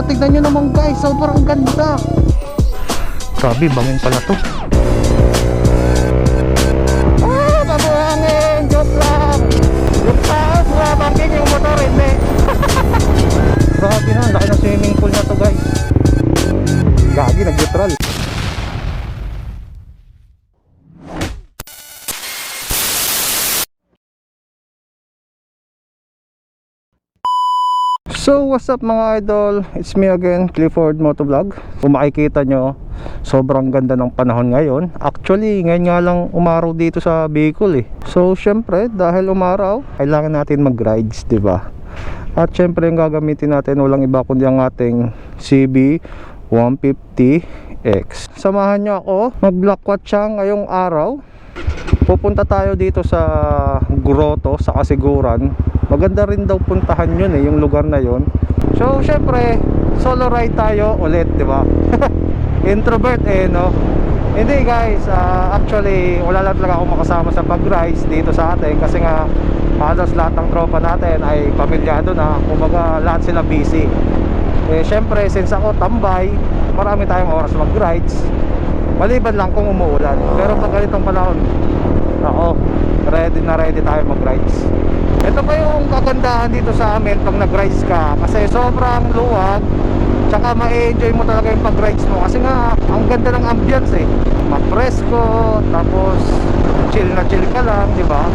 tignan nyo naman guys, sobrang ganda. Grabe, bangin pala to. Babuhangin, joke lang. Yung taas, bangin yung motor, hindi. Grabe na, laki ng swimming pool na to guys. Gagi, nag-neutral. So what's up mga idol, it's me again, Clifford Motovlog. Kung makikita nyo, sobrang ganda ng panahon ngayon. Actually ngayon nga lang umaraw dito sa Bicol eh. So syempre dahil umaraw, kailangan natin mag-rides, diba? At syempre yung gagamitin natin walang iba kundi ang ating CB 150X. Samahan nyo ako mag-block watchang ngayong araw. Pupunta tayo dito sa Grotto sa Kasiguran. Maganda rin daw puntahan yun eh, yung lugar na yun. So syempre solo ride tayo ulit, diba? Introvert eh, no? Hindi guys, actually wala lang talaga ako makasama sa pag-rides dito sa atin. Kasi nga halos lahat ng tropa natin ay pamilyado na. Kumbaga lahat sila busy. Eh syempre since ako tambay, marami tayong oras mag-rides. Maliban lang kung umuulan. Pero pag ganitong panahon, ako, ready tayo mag-rides. Ito pa yung kagandahan dito sa amin pag nag-rides ka. Kasi sobrang luwag, tsaka ma-enjoy mo talaga yung pag-rides mo. Kasi nga, ang ganda ng ambience eh. Mapresko, tapos chill na chill ka lang, di ba?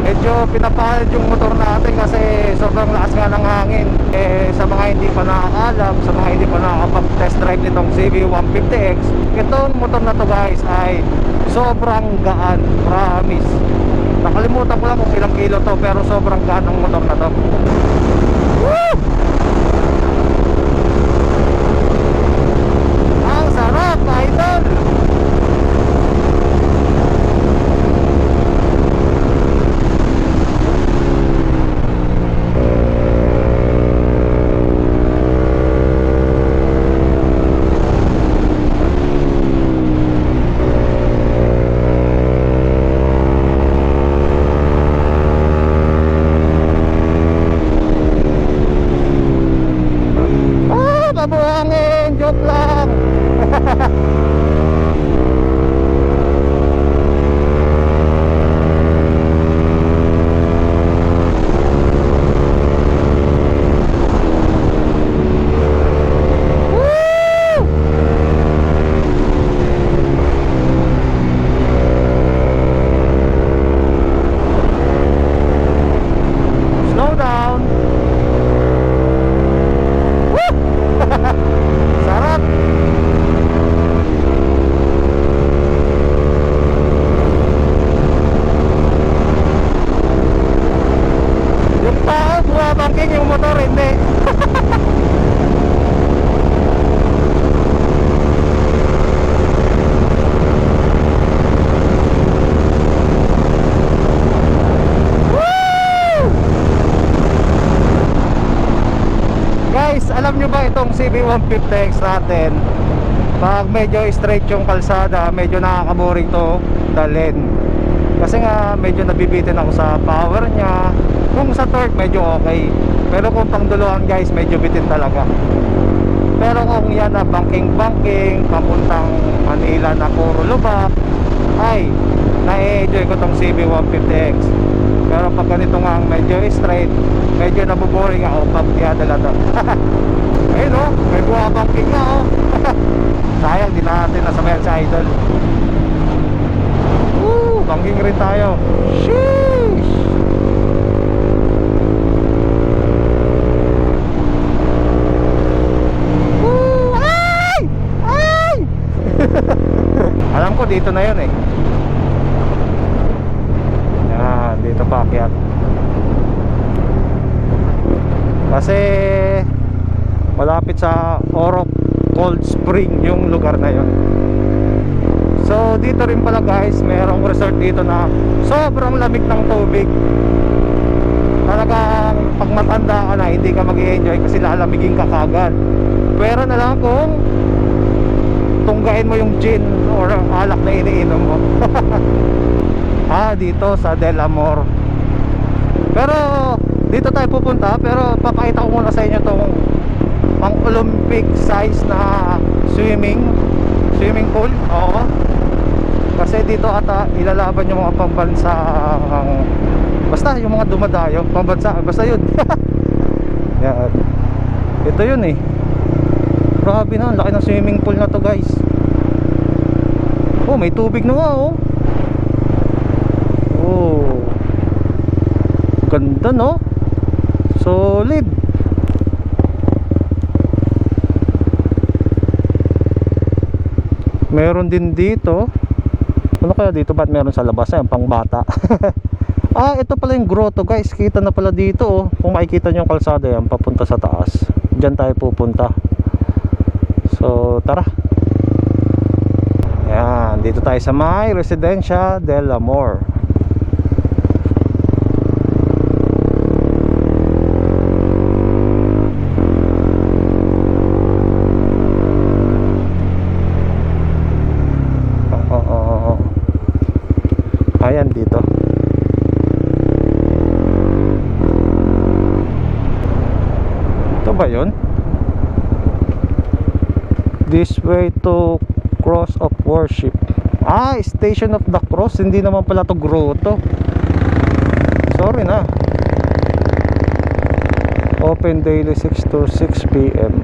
Medyo pinapahalad yung motor natin kasi sobrang lakas nga ng hangin. Eh, sa mga hindi pa nakakaalam, sa mga hindi pa nakakapag-test drive nitong CB150X, itong motor na to guys ay sobrang gaan, promise. Nakalimutan ko lang kung ilang kilo to, pero sobrang gaan ng motor na to. Woo! Ang sarap, idol! Babuhangin, joke lang. Slow down. Sarap. Yung tao bumabangking, yung motor hindi. Guys, alam nyo ba itong CB150X natin, pag medyo straight yung kalsada, medyo nakakaboring to dalhin. Kasi nga medyo nabibitin ako sa power niya. Kung sa torque medyo okay, pero kung pangduluhan guys, medyo bitin talaga. Pero kung yan na banking papuntang Manila na puro lubak, ay na-enjoy ko tong CB150X. Pero pag ganito nga medyo straight, medyo nabuboring ako pag iadala to. Ayun o, may buwabangking nga o. Sayang, di natin nasabayan sa idol. Woo, bangking rin tayo. Sheesh. Woo, ay! Ay! Alam ko dito na yun eh. Yan, dito paakyat. Kasi malapit sa Orok Cold Spring yung lugar na yon. So dito rin pala guys, mayroong resort dito na sobrang lamig ng tubig. Talagang pag matanda ka na, hindi ka mag-i-enjoy kasi lalamigin ka kagad. Pero na lang kung tunggain mo yung gin or alak na iniinom mo. Dito sa Del Amor. Pero dito tayo pupunta, pero papakita ko muna sa inyo tong pang Olympic size na swimming pool. Oo. Kasi dito ata ilalaban yung mga pambansa, basta yung mga dumadayo pambansa, basta yun. Yan. Ito yun eh. Grabe na, laki ng swimming pool na to guys. Oh, may tubig na nga oh. Oh, ganda no. Solid. Meron din dito. Ano kaya dito? Ba't meron sa labas? Ayan, pang bata. Ah, ito pala yung grotto guys. Kita na pala dito oh. Kung makikita nyo yung kalsada yan, papunta sa taas. Diyan tayo pupunta. So, tara. Ayan, dito tayo sa may Residencia del Amor. Ayan dito. Ito ba yun? This way to Cross of Worship. Ah, Station of the Cross. Hindi naman pala to grotto. Sorry na. Open daily 6 to 6 p.m.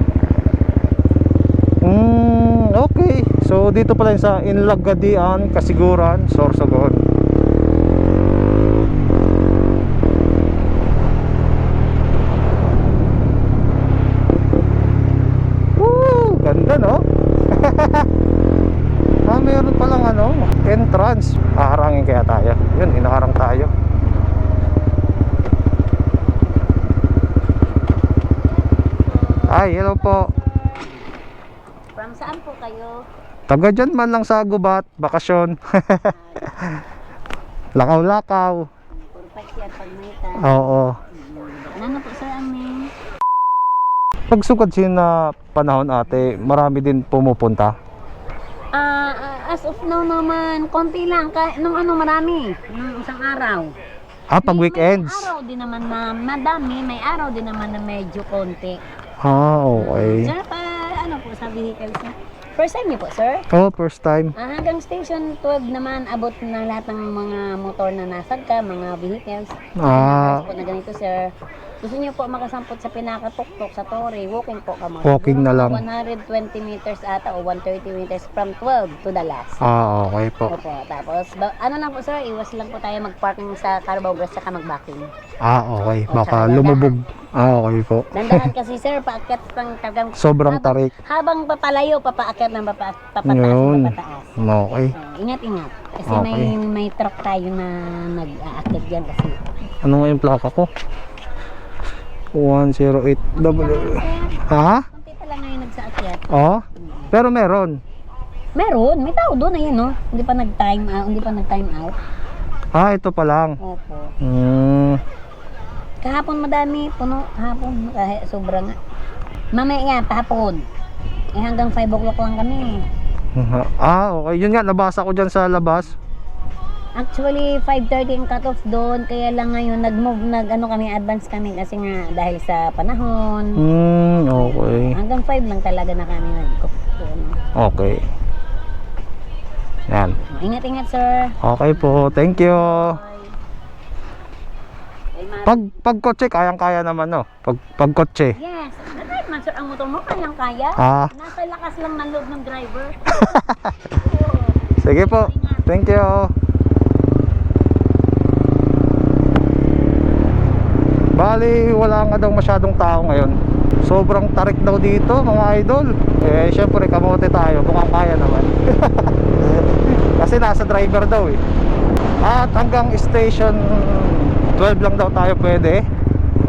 Okay. So dito pala yun sa Inlagadian, Kasiguran, Sorsogon. Ganda no? Ah, meron palang ano, entrance. Haharangin kaya tayo. Yun, hinaharang tayo. Ay, hello po. From saan po kayo? Taga dyan man lang sa Gubat, bakasyon. Lakaw-lakaw. Perfect yan pag may time. Oo. Ano po sir amin? Pagsugod na panahon ate, marami din pumupunta. As of now naman, konti lang. Nung ano marami, yung isang araw. Ah, pag weekends. May araw din naman na madami, may araw din naman na medyo konti. Ah, okay. Sir, ano po sa vehicles na? First time niyo po, sir? Oh, first time. Hanggang station 12 naman, abot na lahat ng mga motor na nasagka, mga vehicles. Ah. Po na ganito, sir. Gusto niyo po makasampot sa pinakatuktok sa Torre, walking po ka mo. Walking na lang. 120 meters ata o 130 meters from 12 to the last. Ah, okay po. Opo, tapos ano lang po sir, iwas lang po tayo mag-parking sa Carabao Grass saka mag-backing. Ah, okay. O, Baka tsaka lumubog. Ah, okay po. Dandahan kasi sir, paakyat pang tagang Sobrang tarik. Habang papalayo, papaakyat ng papataas Yun. ng papataas. Okay. Ingat-ingat. Kasi Okay. may truck tayo na nag-aakyat dyan kasi. Ano nga yung plaka ko? 108 W. Ha? Kunti pa lang ngayon nagsaakyat. Oh? Pero meron. Meron, may tao doon, ayun no. Hindi pa nag-time out. Ah, ito pa lang. Opo. Kahapon madami, puno, hapon, kahit sobrang. Mamaya, pahapon. Hanggang 5 o'clock lang kami. Ah, okay. Yun nga, nabasa ko dyan sa labas. Actually, 5:30 ang cut-off doon, kaya lang ngayon advance kami kasi nga dahil sa panahon. Okay. Hanggang 5 lang talaga na kami Okay. Yan. Ingat-ingat, sir. Okay po. Thank you. Pag kotse, kayang-kaya naman, no? Pag kotse. Yes. Kahit man, sir, ang motor mo kayang-kaya. Ah. Nasa lakas lang ng loob ng driver. Sige po. Thank you. Bali, wala nga daw masyadong tao ngayon. Sobrang tarik daw dito, mga idol. Eh, syempre, kamote tayo. Mukhang kaya naman. Kasi nasa driver daw eh. At hanggang station 12 lang daw tayo pwede.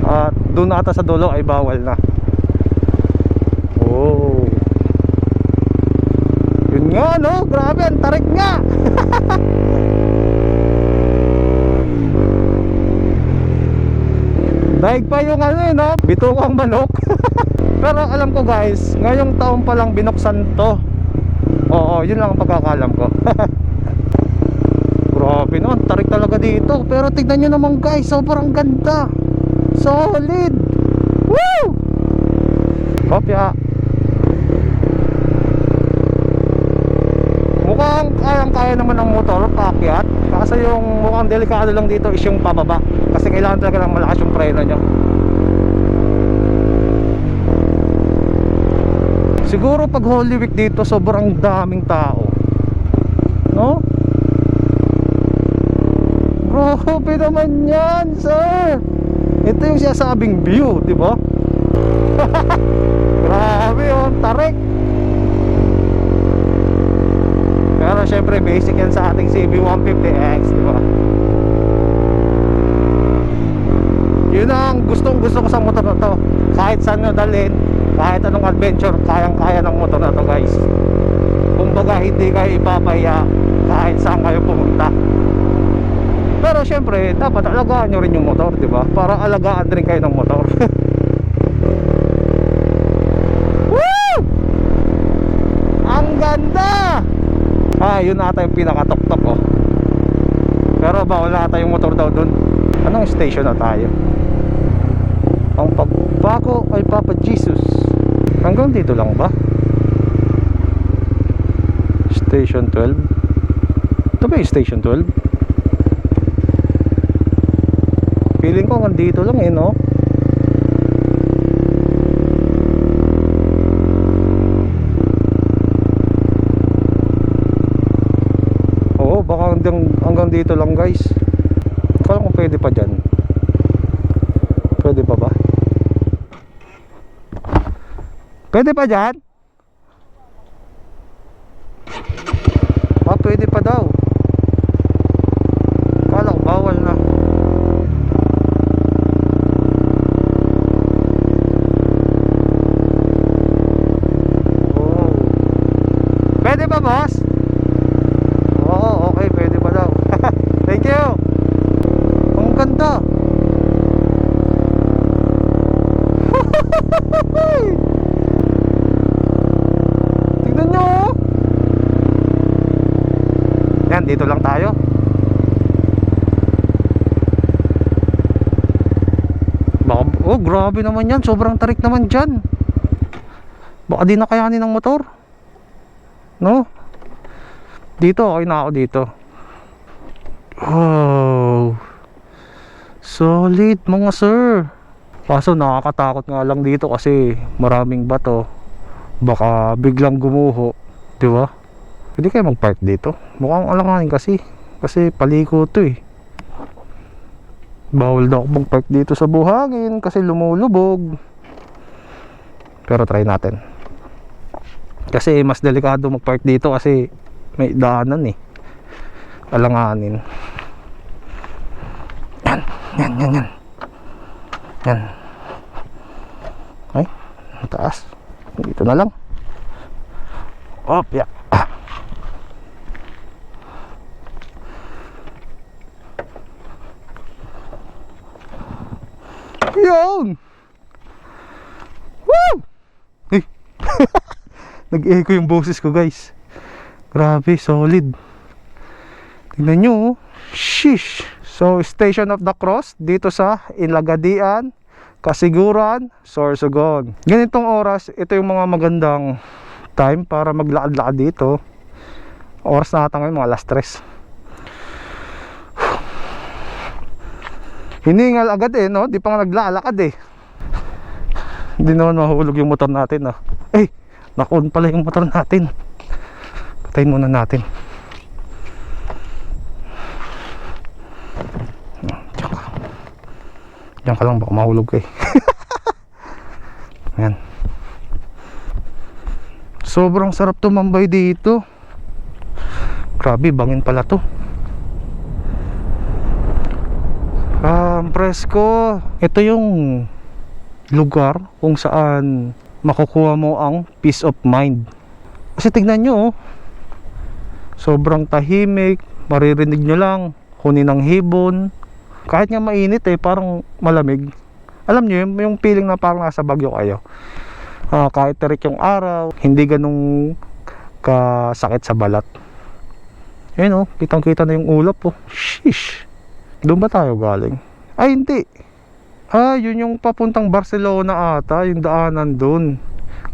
At doon ata sa dulo ay bawal na. Oh. Yun nga, no? Grabe, ang tarik nga. Daig pa yung ano eh, no? Bituang manok. Pero alam ko guys, ngayong taon pa lang binuksan to. Oo, yun lang ang pagkakalam ko. Grabe no, tarik talaga dito. Pero tignan nyo naman guys, sobrang ganda. Solid. Woo! Kopya. Mukhang kayang-kaya naman ng motor paakyat. Kasi yung mukhang delikado lang dito is yung pababa. Kasi kailangan talaga ng malakas yung preno nyo. Siguro pag Holy Week dito sobrang daming tao, no? Grabe naman yan, sir. Ito yung sinasabing view, di ba? Grabe yun, tarik. Pero syempre basic yan sa ating CB150X, di ba? Yun ang gustong gusto ko sa motor na to. Kahit saan nyo dalhin, kahit anong adventure, kayang-kaya ng motor na to, guys. Kumbaga hindi kayo ipapahiya kahit saan kayo pumunta. Pero syempre dapat alagaan nyo rin yung motor, di ba? Para alagaan din kayo ng motor. Woo! Ang ganda! Yun ata yung pinakatok-tok, oh. Pero bawal ata yung motor daw dun. Anong station na tayo? Ang pagpako ay Papa Jesus. Hanggang dito lang ba? Station 12. Ito ba yung Station 12? Feeling ko hanggang dito lang eh, no? Oo, baka hanggang dito lang, guys. Kala ko pwede pa dyan. Pwede pa ba? Pwede pa dyan? Pwede pa daw. Kala ko bawal na. Oh. Pwede ba, boss? Oo, okay, pwede pa daw. Thank you. Ang ganda. Tignan nyo, oh. Yan, dito lang tayo. Baka, oh, grabe naman yan. Sobrang tarik naman dyan. Baka di na kayanin ng motor, no? Dito, okay na ako dito. Oh, solid mga sir. Kaso nakakatakot nga lang dito kasi maraming bato. Baka biglang gumuho, di ba? Pwede kayo mag-park dito. Mukhang alanganin kasi paliko to eh. Bawal daw ako mag-park dito sa buhangin kasi lumulubog. Pero try natin. Kasi mas delikado mag-park dito kasi may daanan eh. Alanganin. Yan. Yan. Ay, ang taas. Dito na lang. Op, ya. Yun! Woo! Hey. Nag-echo yung boses ko, guys. Grabe, solid. Tingnan nyo, oh. Sheesh. So, Station of the Cross dito sa Ilagadian, Kasiguran, Sorsogon. Ganitong oras, ito yung mga magandang time para maglakad-lakad dito. Oras na ata ngayon, mga alas 3. Hiningal agad eh, no? Di pa nga naglalakad eh. Hindi naman mahulog yung motor natin, no? Eh, naka-on pala yung motor natin. Patayin muna natin. Diyan ka lang, baka mahulog ka eh. Ayan. Sobrang sarap tumambay dito. Grabe, bangin pala to. Presko. Ito yung lugar kung saan makukuha mo ang peace of mind. Kasi tignan nyo, oh. Sobrang tahimik. Maririnig nyo lang huni ng hibon. Kahit nga mainit eh, parang malamig. Alam nyo yung feeling na parang nasa Bagyo kayo. Kahit terik yung araw, hindi ganung kasakit sa balat. Ayun, oh, kitang kita na yung ulap, oh. Sheesh. Doon ba tayo galing? Ay, hindi. Yun yung papuntang Barcelona ata, yung daanan doon.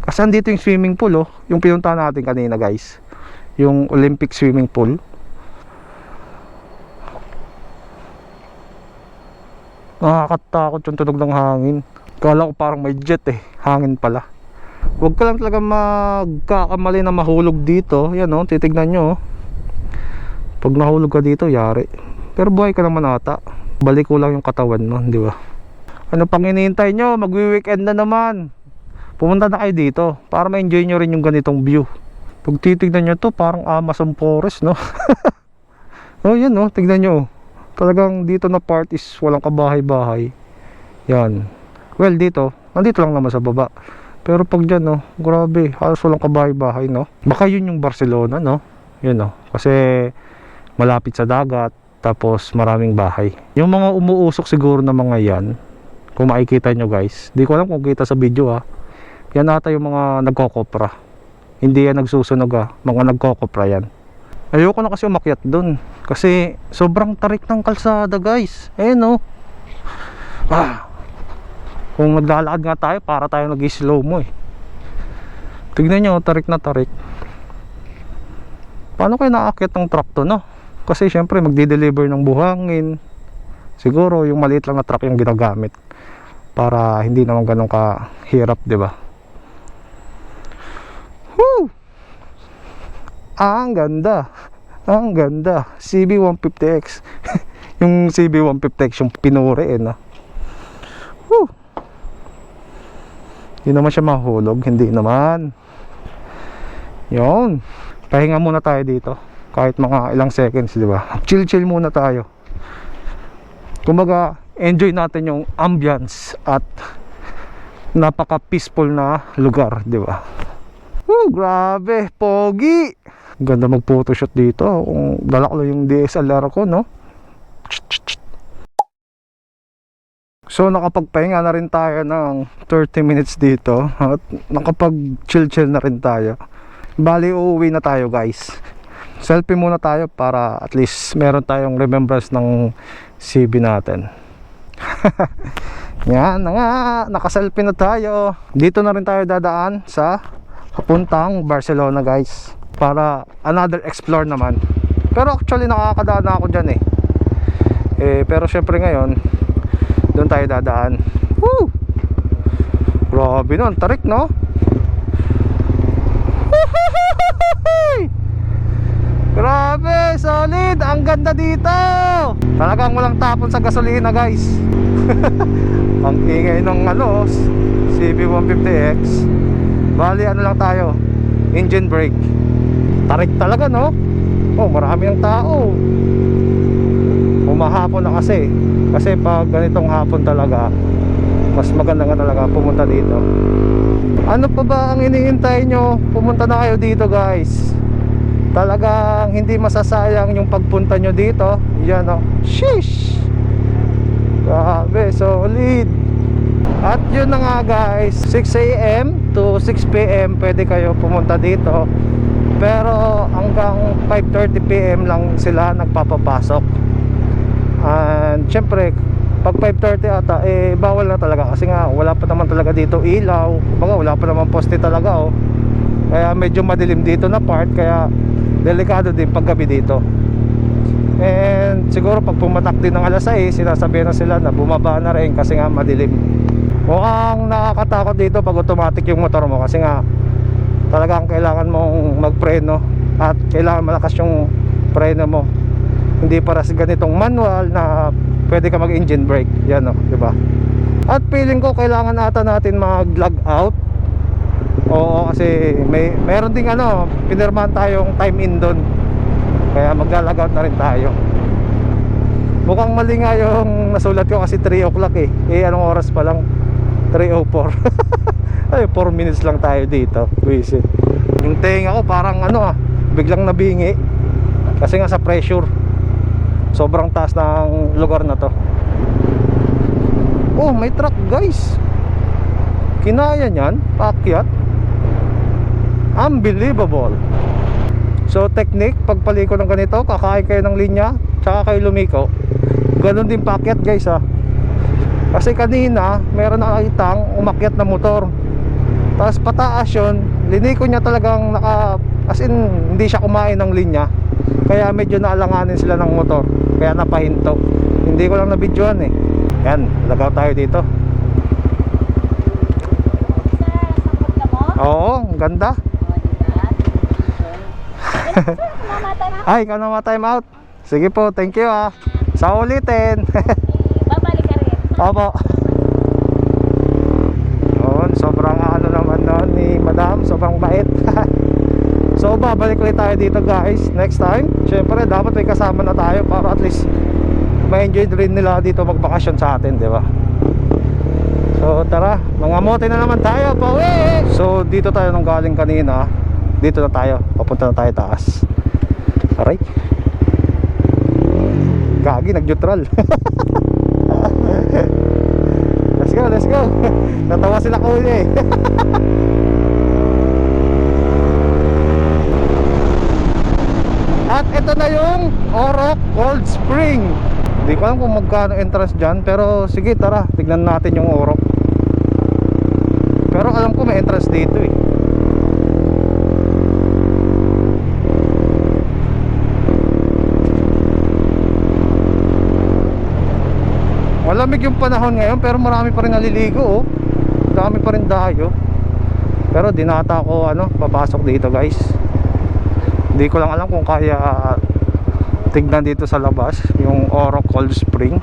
Kasi andito yung swimming pool, oh. Yung pinuntahan natin kanina, guys. Yung Olympic swimming pool. Nakakatakot yung tunog ng hangin. Kala ko parang may jet eh. Hangin pala. Huwag ka lang talaga magkakamali na mahulog dito. Yan, oh, titignan nyo, oh. Pag nahulog ka dito, yari. Pero buhay ka naman ata. Balik ko lang yung katawan mo, di ba? Ano pang hinihintay nyo? Magwi-weekend na naman. Pumunta na kayo dito para ma-enjoy nyo rin yung ganitong view. Pag titignan nyo to, parang Amazon forest, no? Oh, yan, no? Tignan nyo. Talagang dito na part is walang kabahay-bahay. Yan. Well, dito. Nandito lang naman sa baba. Pero pag dyan, no? Grabe. Halos walang kabahay-bahay, no? Baka yun yung Barcelona, no? Yun, no? Kasi malapit sa dagat. Tapos maraming bahay. Yung mga umuusok siguro na mga yan, kung makikita nyo, guys. Di ko alam kung kita sa video, ha. Yan ata yung mga nagkokopra. Hindi yan nagsusunog, ha. Mga nagkokopra yan. Ayoko na kasi umakyat dun. Kasi sobrang tarik ng kalsada, guys. Ayan, no. Kung naglalakad nga tayo, para tayo nag-slow mo, eh. Tignan nyo, tarik na tarik. Paano kayo naakyat ng truck to, no? Kasi syempre magdi-deliver ng buhangin. Siguro yung maliit lang na truck yung ginagamit para hindi naman ganun kahirap, di ba? Woo! Ang ganda. Ang ganda. CB150X. Yung CB150X yung pinuri, no? Woo! Hindi naman siya mahulog. Hindi naman. Yun. Pahinga muna tayo dito. Kahit mga ilang seconds, di ba? Chill muna tayo. Kumbaga, enjoy natin yung ambience at napaka peaceful na lugar, di ba? Grabe, pogi. Ganda mag photoshoot dito. Kung dala ko lang yung DSLR ko, no? So nakapagpahinga na rin tayo ng 30 minutes dito at nakapag chill na rin tayo. Bali, uuwi na tayo, guys. Selfie muna tayo para at least meron tayong remembrance ng CB natin. Yan na nga, nakaselfie na tayo. Dito na rin tayo dadaan sa papuntang Barcelona, guys, para another explore naman. Pero actually nakakadaan na ako dyan, pero syempre ngayon doon tayo dadaan. Woo! Grabe nun, tarik, no? Grabe, solid. Ang ganda dito. Talagang walang tapon sa gasolina, guys. Ang ingay ng CB150X. Bali, ano lang tayo, engine brake. Tarik talaga, no? Oh, marami ng tao. Umahapon na kasi. Kasi pag ganitong hapon talaga, mas maganda nga talaga pumunta dito. Ano pa ba ang iniintay nyo? Pumunta na kayo dito, guys. Talagang hindi masasayang yung pagpunta nyo dito. Yan, oh. Sheesh! Grabe, solid. At yun na nga, guys, 6 AM to 6 PM pwede kayo pumunta dito. Pero hanggang 5:30 PM lang sila nagpapapasok. And syempre pag 5:30 ata, bawal na talaga. Kasi nga wala pa naman talaga dito ilaw. Kumbaga wala pa naman poste talaga, oh. Kaya medyo madilim dito na part. Kaya delikado din paggabi dito. And siguro pag pumatak din ng alas 6, sinasabihan na sila na bumaba na rin kasi nga madilim. Mukhang nakakatakot dito pag automatic yung motor mo. Kasi nga talagang kailangan mong magpreno at kailangan malakas yung preno mo. Hindi para sa ganitong manual na pwede ka mag engine brake. Yan, oh, diba? At feeling ko kailangan ata natin mag log out. Oo, kasi meron ding pinirmahan tayong time in doon. Kaya mag-log out na rin tayo. Mukhang mali nga yung nasulat ko kasi 3 o'clock anong oras pa lang? 3:04. Ay, 4 minutes lang tayo dito. Visit. Yung tenga ko parang biglang nabingi. Kasi nga sa pressure. Sobrang taas ng lugar na to. Oh, may truck, guys. Kinaya niyan, paakyat. Unbelievable. So technique, pagpaliko ng ganito, kakain kayo ng linya, tsaka kayo lumiko. Ganon din paakyat, guys, ha. Kasi kanina meron nakakitang umakyat na motor. Tapos pataas yun, liniko niya talagang as in, hindi siya kumain ng linya. Kaya medyo naalanganin sila ng motor. Kaya napahinto. Hindi ko lang na-videoan eh. Yan, lagaw tayo dito. Sangkot ka mo? Oo, ang ganda. O, diba? Mamatay na. Ay, ikaw na ma-time out. Sige po, thank you ah. Sa ulitin. Babalik ka rin. Opo. Yun, sobrang ano naman nun ni Madam, sobrang bait. So babalik ulit tayo dito guys next time. Syempre dapat may kasama na tayo para at least ma-enjoy rin nila dito magbakasyon sa atin, di ba? So tara, mga mote na naman tayo, pauwi! So dito tayo nung galing kanina. Dito na tayo, papunta na tayo taas. Aray. Gagi, nag-neutral. Let's go, let's go. Natawa sila kuya eh. At ito na yung Orok Cold Spring. Hindi ko alam kung magkano entrance dyan, pero sige tara, tignan natin yung Orok. Pero alam ko may entrance dito eh. Malamig yung panahon ngayon, pero marami pa rin naliligo oh. Dami pa rin dayo. Pero dinata ko papasok dito guys. Hindi ko lang alam kung kaya tignan dito sa labas yung Orok Cold Spring.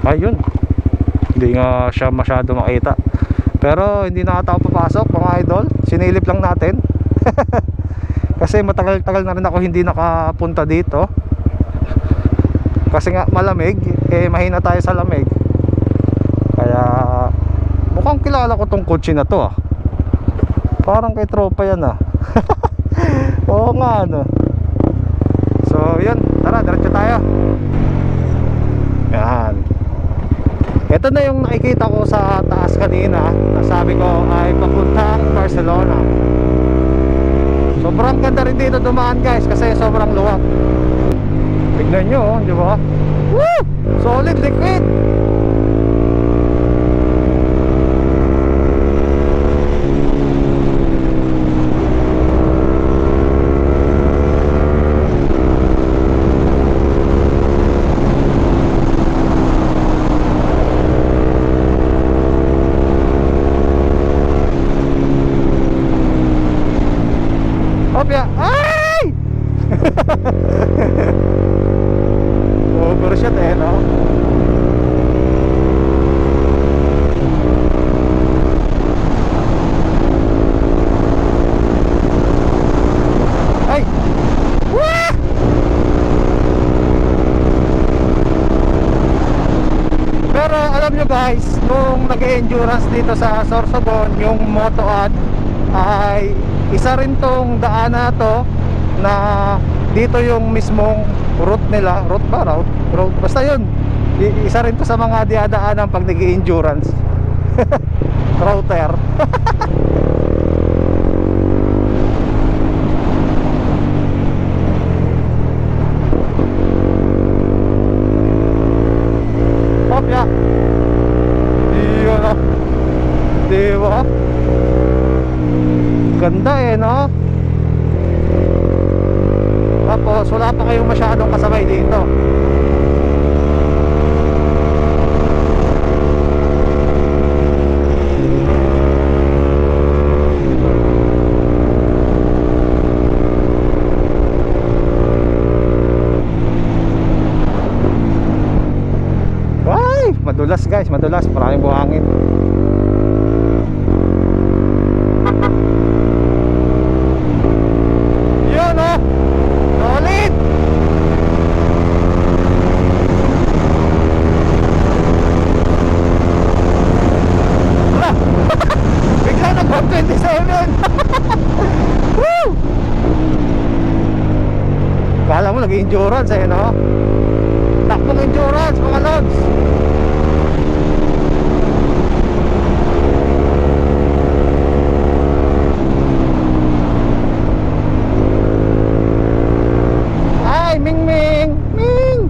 Ayun, hindi nga siya masyado makita. Pero hindi na ata ako papasok mga idol. Sinilip lang natin. Kasi matagal-tagal na rin ako hindi nakapunta dito. Kasi nga malamig, mahina tayo sa lamig. Kaya mukhang kilala ko tong kotse na to ah. Parang kay tropa yan ah. Oo nga So yun, tara diretso tayo. Yan. Ito na yung nakikita ko sa taas kanina. Nasabi ko ay papuntang Barcelona. Sobrang ganda rin dito dumaan guys, kasi sobrang luwag. Tignan nyo oh, di ba? Woo! Solid liquid. Opya, ay! Overshot no? Ay! Wah! Pero alam nyo guys, nung nag-endurance dito sa Sorsogon, yung Motoad ay isa rin tong daan na to na dito yung mismong route nila. Route ba? Route? Basta yun, isa rin to sa mga diadaanan pag nag-endurance. Router. Opya. Yun o. Diba? Ganda no? Tapos wala pa kayong masyadong kasabay dito. Ay, madulas guys, madulas, maraming buhangin. Solid. Wala. Bigla nag-127. Woo! Kala mo nag-endurance no? Takbong endurance mga lods. Ming Ming! Ming!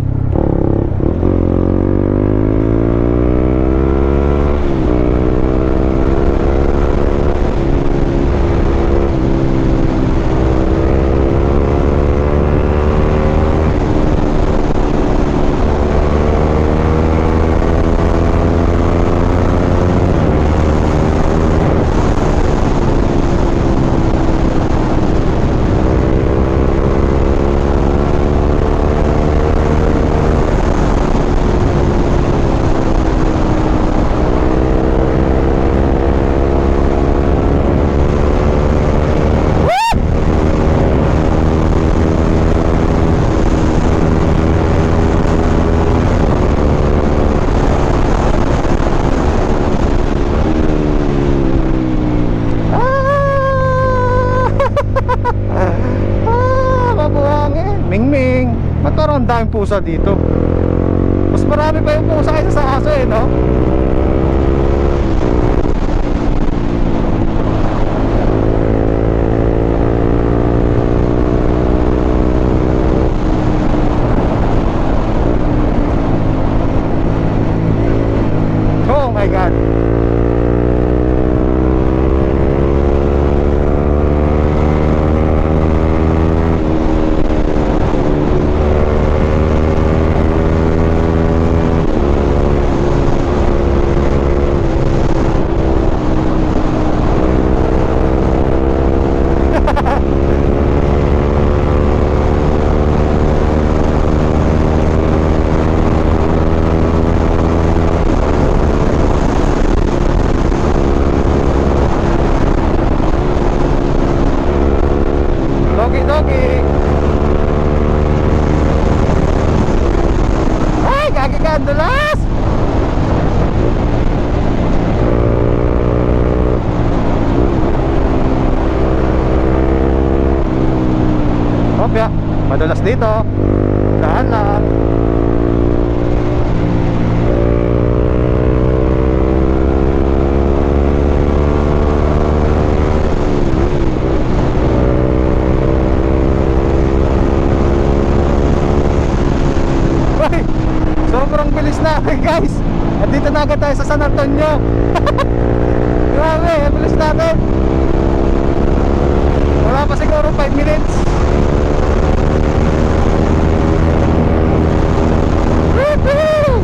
Mingming. At parang ang daming pusa dito. Mas marami pa yung pusa kaysa sa aso eh, no? Oh my God. Doggy, doggy. Ay, gagi ka, ang dulas. Kopya, madulas dito. Daan lang. Ay, sobrang bilis natin guys. At dito na agad tayo sa San Antonio. Grabe, ang bilis natin. Wala pa siguro 5 minutes. Woohoo!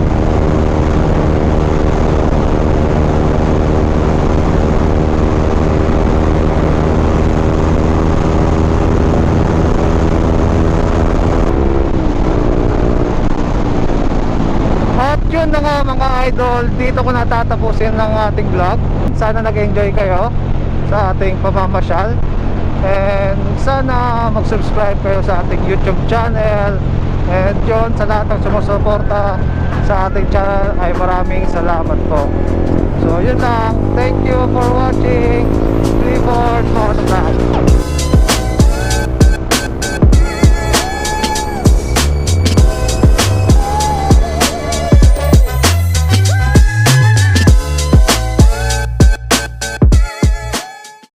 At yun na nga mga idol, dito ko natatapusin ng ating vlog. Sana nag-enjoy kayo sa ating pamamasyal. And sana mag-subscribe kayo sa ating YouTube channel. And yun, sa lahat ng sumusuporta sa ating channel ay maraming salamat po. So yun lang, thank you for watching Clifford Motovlog.